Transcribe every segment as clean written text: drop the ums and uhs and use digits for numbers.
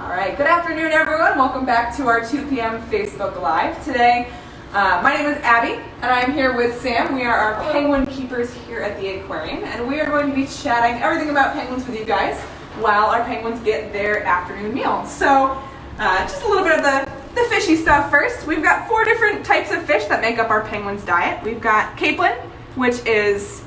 All right, good afternoon, everyone. Welcome back to our 2 p.m. Facebook Live. Today, my name is Abby, and I'm here with Sam. We are our penguin keepers here at the aquarium, and we are going to be chatting everything about penguins with you guys while our penguins get their afternoon meal. So, just a little bit of the fishy stuff first. We've got 4 different types of fish that make up our penguins' diet. We've got capelin, which is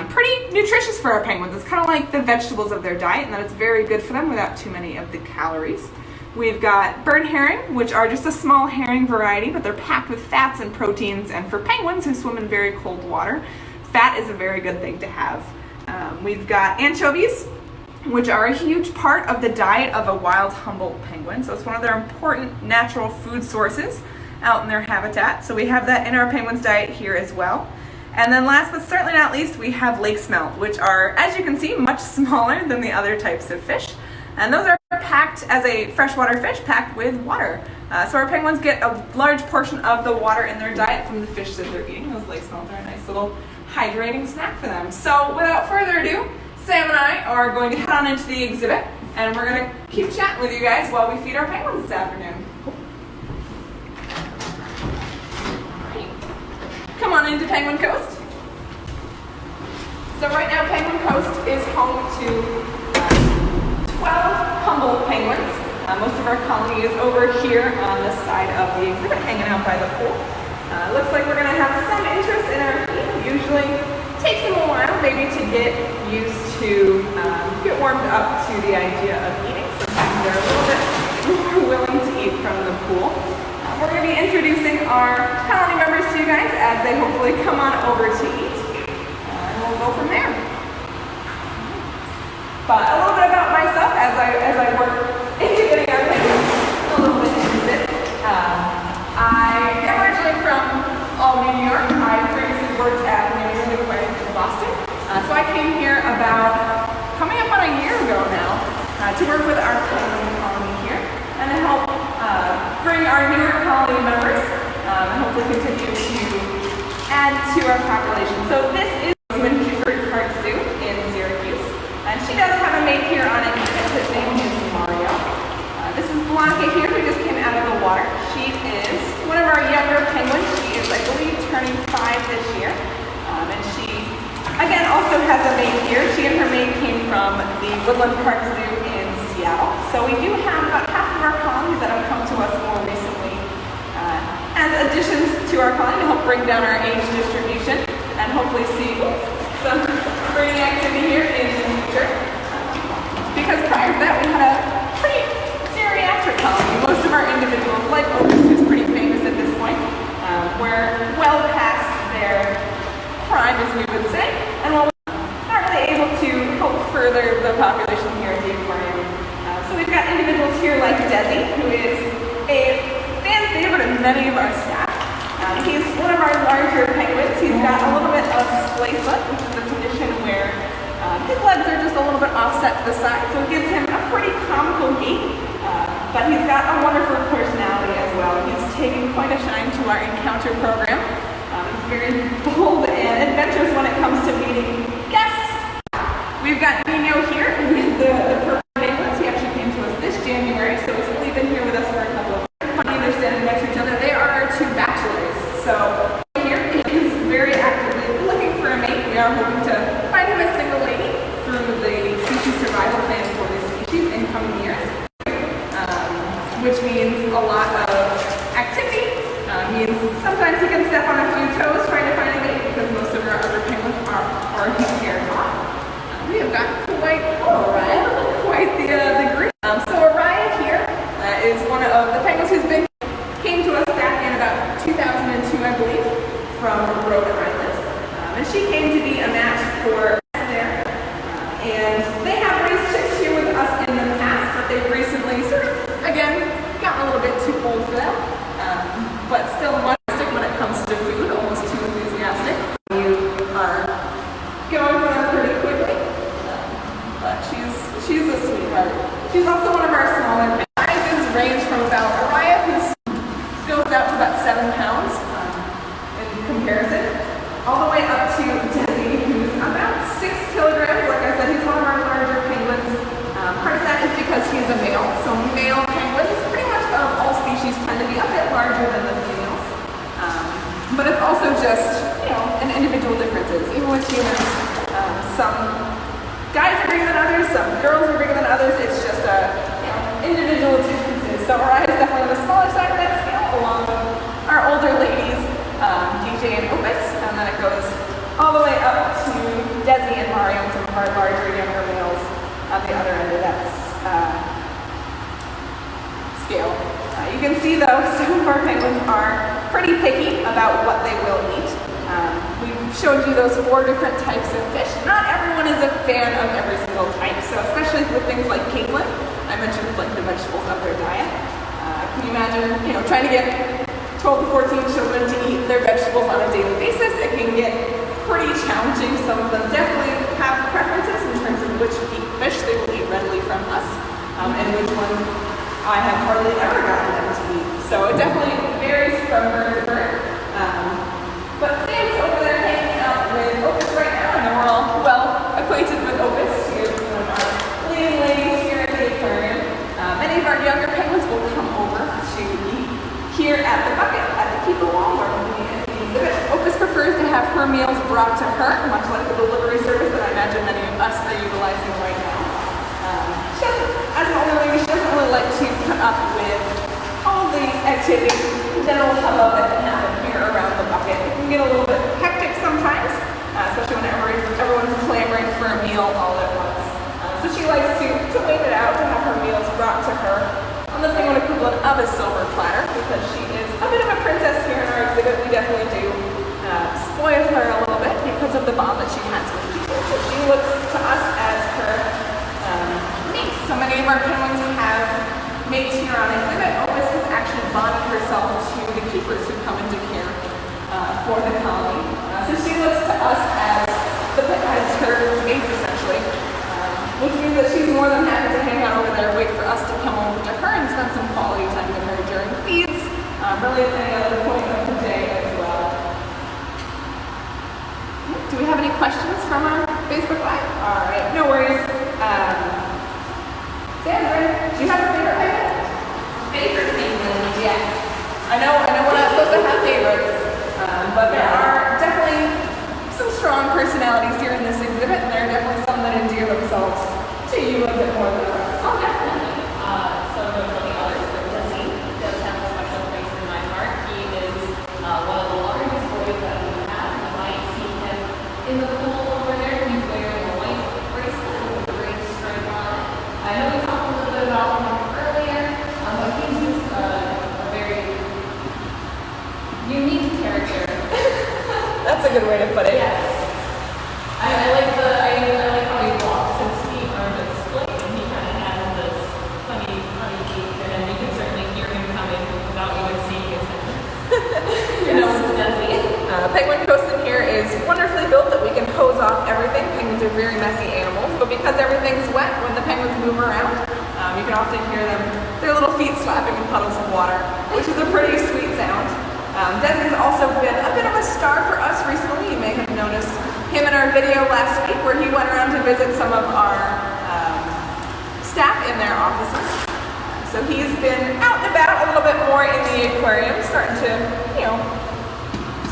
pretty nutritious for our penguins. It's kind of like the vegetables of their diet, and that it's very good for them without too many of the calories. We've got bird herring, which are just a small herring variety, but they're packed with fats and proteins, and for penguins who swim in very cold water, fat is a very good thing to have. We've got anchovies, which are a huge part of the diet of a wild Humboldt penguin, so it's one of their important natural food sources out in their habitat, so we have that in our penguins' diet here as well. And then last but certainly not least, we have lake smelt, which are, as you can see, much smaller than the other types of fish. And those are packed as a freshwater fish, packed with water. So our penguins get a large portion of the water in their diet from the fish that they're eating. Those lake smelt are a nice little hydrating snack for them. So without further ado, Sam and I are going to head on into the exhibit, and we're going to keep chatting with you guys while we feed our penguins this afternoon. Come on into Penguin Coast. So right now Penguin Coast is home to 12 Humboldt penguins. Most of our colony is over here on the side of the exhibit, hanging out by the pool. Looks like we're going to have some interest in our feed. Usually takes them a while maybe to get used to, get warmed up to the idea of eating. Sometimes they're a little bit more willing to eat from the pool. We're going to be introducing our colony members to you guys as they hopefully come on over to eat, and we'll go from there. But a little bit about myself as I work into getting our penguins a little bit interested. I am originally from Albany, New York. I previously worked at Niagara Aquarium in Boston, so I came here about coming up on a year ago now to work with our penguin colony here and to help bring our newer colony members and hopefully continue to add to our population. So this is Park Zoo in Syracuse, and she does have a mate here on exhibit. His name is Mario. This is Blanca here, who just came out of the water. She is one of our younger penguins. She is, I believe, turning 5 this year, and she again also has a mate here. She and her mate came from the Woodland Park Zoo in Seattle. So we do have about half of our colony that have come to us more recently as additions to our colony to help bring down our age distribution and hopefully see some breeding activity here in the future. Because prior to that we had a pretty geriatric colony. Most of our individuals, like Opus, who's pretty famous at this point, were well past their prime, as we would say, and while we're not really able to help further the population here at the aquarium. So we've got individuals here like Desi, who is a fan favorite of many of our staff. He's one of our larger penguins. He's got a little bit of splay foot, which is a condition where his legs are just a little bit offset to the side, so it gives him a pretty comical gait. But he's got a wonderful personality as well. He's taken quite a shine to our encounter program. He's very bold and adventurous when it comes to meeting guests. We've got Nino here with the purple penguins. He actually came to us this January, so he's only been here with us for a couple of years. Funny, they're standing next to each other. They are our 2 bachelors. So here is very actively looking for a mate. We are hoping to find him a single lady through the species survival plan for this species in coming years, which means a lot of activity. Means sometimes he can step on a few toes trying to find a mate because most of our other penguins are already paired off. We have got quite the group. So Araya here is one of the penguins came to us back in about 2002, I believe, from Rhode Island. And she came to be a match for there. And they have raised chicks here with us in the past, but they've recently sort of, again, gotten a little bit too old for that. But still enthusiastic when it comes to food, almost too enthusiastic. You are going for them pretty quickly. But she's a sweetheart. She's also one of our smaller penguins. Sizes range from about Araya, who goes out to about 7 pounds in comparison, all the way up to Desi, who's about 6 kilograms. Like I said, he's one of our larger penguins. Part of that is because he's a male, so male can see though, some of our penguins are pretty picky about what they will eat. We showed you those 4 different types of fish. Not everyone is a fan of every single type, so especially with things like Caitlin, I mentioned like the vegetables of their diet. Can you imagine, trying to get 12 to 14 children to eat their vegetables on a daily basis? It can get pretty challenging. Some of them definitely have preferences in terms of which fish they will eat readily from us, and which ones I have hardly ever gotten them to eat. So it definitely varies from bird to bird. But Sam's over there hanging out with Opus right now. I know we're all well acquainted with Opus. She's one of our leading ladies here at the aquarium. Many of our younger penguins will come over to eat here at the bucket, at the keeper wall where we at the exhibit. Opus prefers to have her meals brought to her, much like the delivery service that I imagine many of us are utilizing right now. She doesn't, as an older lady, she doesn't really like to put up with all the activity, the general hubbub that can happen here around the bucket. It can get a little bit hectic sometimes, especially when everyone's clamoring for a meal all at once. So she likes to wait it out, to have her meals brought to her on the penguin equivalent of a silver platter, because she is a bit of a princess here in our exhibit. We definitely do spoil her a little bit because of the bond that she has with people. So she looks to us as her mate. So many of our penguins have mates here on exhibit. Opus has actually bonded herself to the keepers who come into care for the colony. So she looks to us as her mates essentially, which means that she's more than happy to hang out over there, wait for us to come over to her and spend some quality time with her during feeds, really at any other point of the day as well. Do we have any questions from our Facebook Live? All right, no worries. Sandra, do you have a favorite penguin? Favorite penguin? Yeah. I know we're not supposed to have favorites, but there are definitely some strong personalities here in this exhibit, and there are definitely some that endear themselves to you a bit more than others. Oh, definitely. Some of the others, but Percy does have a special place in my heart. He is one of the largest boys that we have. You might see him in the pool over there. He's wearing a white bracelet with a red stripe on it. I know we talked a little bit about him earlier, but he's just a very unique character. That's a good way to put it. Yes. I like how he walks. His feet are a bit split, and he kind of has this funny gait to him. You can certainly hear him coming without even seeing his head. It's messy. Penguin Koston here is wonderfully built that we can hose off everything. Penguins are very messy animals, but because everything's wet when the penguins move around, you can often hear their little feet slapping in puddles of water, which is a pretty sweet sound. Desi's also been a bit of a star for us recently. You may have noticed him in our video last week where he went around to visit some of our staff in their offices. So he's been out and about a little bit more in the aquarium, starting to,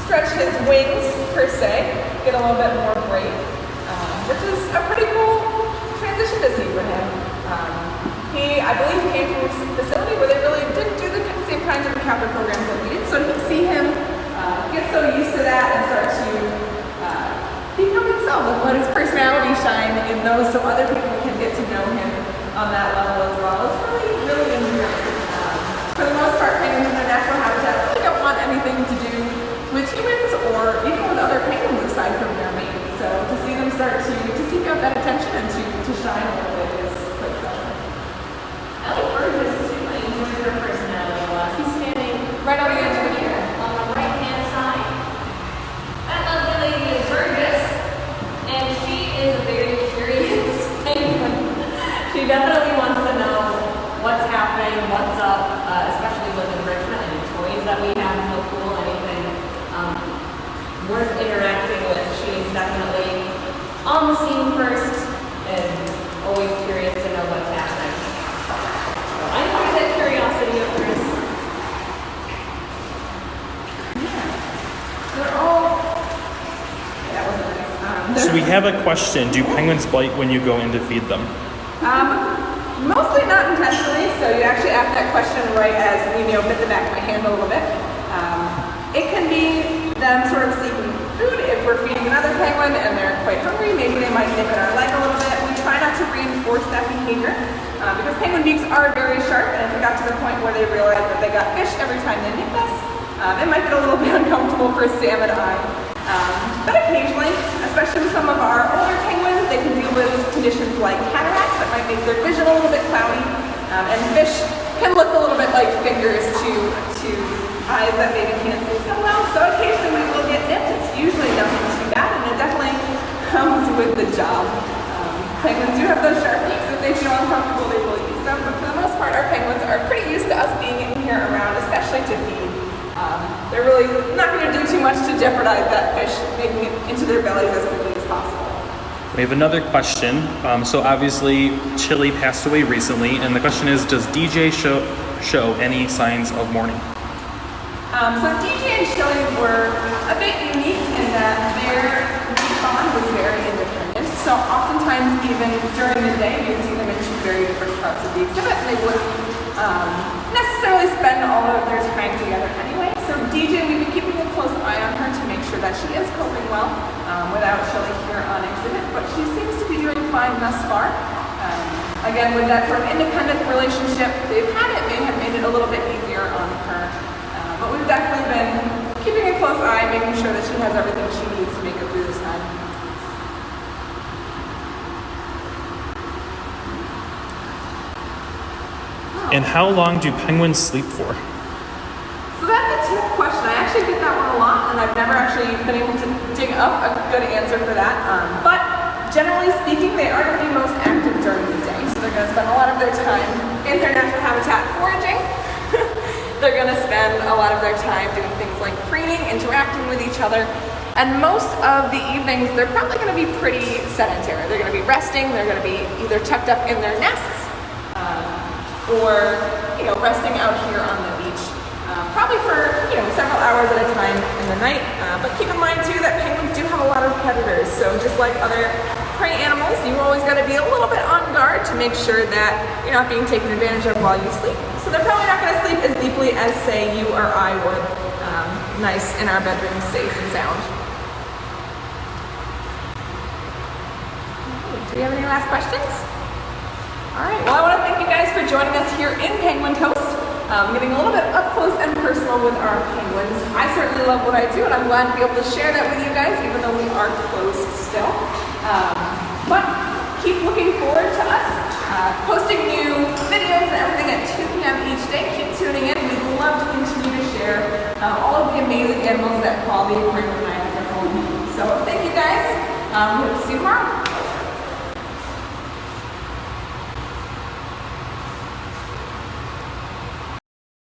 stretch his wings per se, get a little bit more brave, which is a pretty cool transition to see for him. I believe he came from a facility where they really didn't do the same kinds of encounter programs that we did, so to see him get so used to that and start to become himself and let his personality shine in those so other people can get to know him on that level as well is really, really endearing. For the most part, penguins in their natural habitat really don't want anything to do with humans or even with other penguins aside from their mates. So to see them start to seek out that attention and to shine a little bit is quite special. I like Burgess too. I enjoy her personality a lot. She's standing Right on the edge of here on the right-hand side. That lovely lady is Burgess, and she is a very curious penguin. She definitely wants to know what's happening, what's up, especially with enrichment and toys that we have in the pool, anything worth interacting with. She's definitely on the scene first and always curious to know what's happening. So I enjoy that curiosity of hers. They're all. That was nice. So we have a question. Do penguins bite when you go in to feed them? Mostly not intentionally. So you actually asked that question right as we bit the back of my hand a little bit. It can be them sort of seeking food if we're feeding another penguin and they're quite hungry. Maybe they might nip at our leg a little bit. We try not to reinforce that behavior. because penguin beaks are very sharp, and if it got to the point where they realized that they got fish every time they nipped us, it might get a little bit uncomfortable for a salmon eye. But occasionally, especially with some of our older penguins, they can deal with conditions like cataracts that might make their vision a little bit cloudy, and fish can look a little bit like fingers to eyes that maybe can't see so well. So occasionally we will get nipped. It's usually nothing too bad, and it definitely comes with the job. Penguins do have those sharp beaks. If they feel uncomfortable, they will use them. But for the most part, our penguins are pretty used to us being in here around, especially to feed. They're really not going to do too much to jeopardize that fish making it into their bellies as quickly as possible. We have another question. So obviously, Chili passed away recently, and the question is, does DJ show any signs of mourning? So DJ and Chili were a bit unique in that their bond was very independent. So oftentimes, even during the day, you would see them in two very different parts of the exhibit. They wouldn't necessarily spend all of their time together anyway. So DJ, we've been keeping a close eye on her to make sure that she is coping well without Chili here on exhibit, but she seems to be doing fine thus far. Again, with that sort of independent relationship they've had, it may have made it a little bit easier on her. But we've definitely been keeping a close eye, making sure that she has everything she needs to make it through this time. And how long do penguins sleep for? So that's a tough question. I actually get that one a lot, and I've never actually been able to dig up a good answer for that. But generally speaking, they are going to be most active during the day. So they're going to spend a lot of their time in their natural habitat foraging. They're going to spend a lot of their time doing things like preening, interacting with each other. And most of the evenings, they're probably going to be pretty sedentary. They're going to be resting. They're going to be either tucked up in their nests or resting out here on the beach. Probably for several hours at a time in the night. But keep in mind too that penguins do have a lot of predators. So just like other prey animals, you always got to be a little bit on guard to make sure that you're not being taken advantage of while you sleep. So they're probably not going to sleep as deeply as, say, you or I would. Nice in our bedroom, safe and sound. Do we have any last questions? All right, well, I want to thank you guys for joining us here in Penguin Coast. Getting a little bit up close and personal with our penguins. I certainly love what I do, and I'm glad to be able to share that with you guys, even though we are closed still. But keep looking forward to us posting new videos and everything at 2 p.m. each day. Keep tuning in. We'd love to continue to share all of the amazing animals that call the Aquarium of Niagara home. So thank you guys. We hope to see you tomorrow.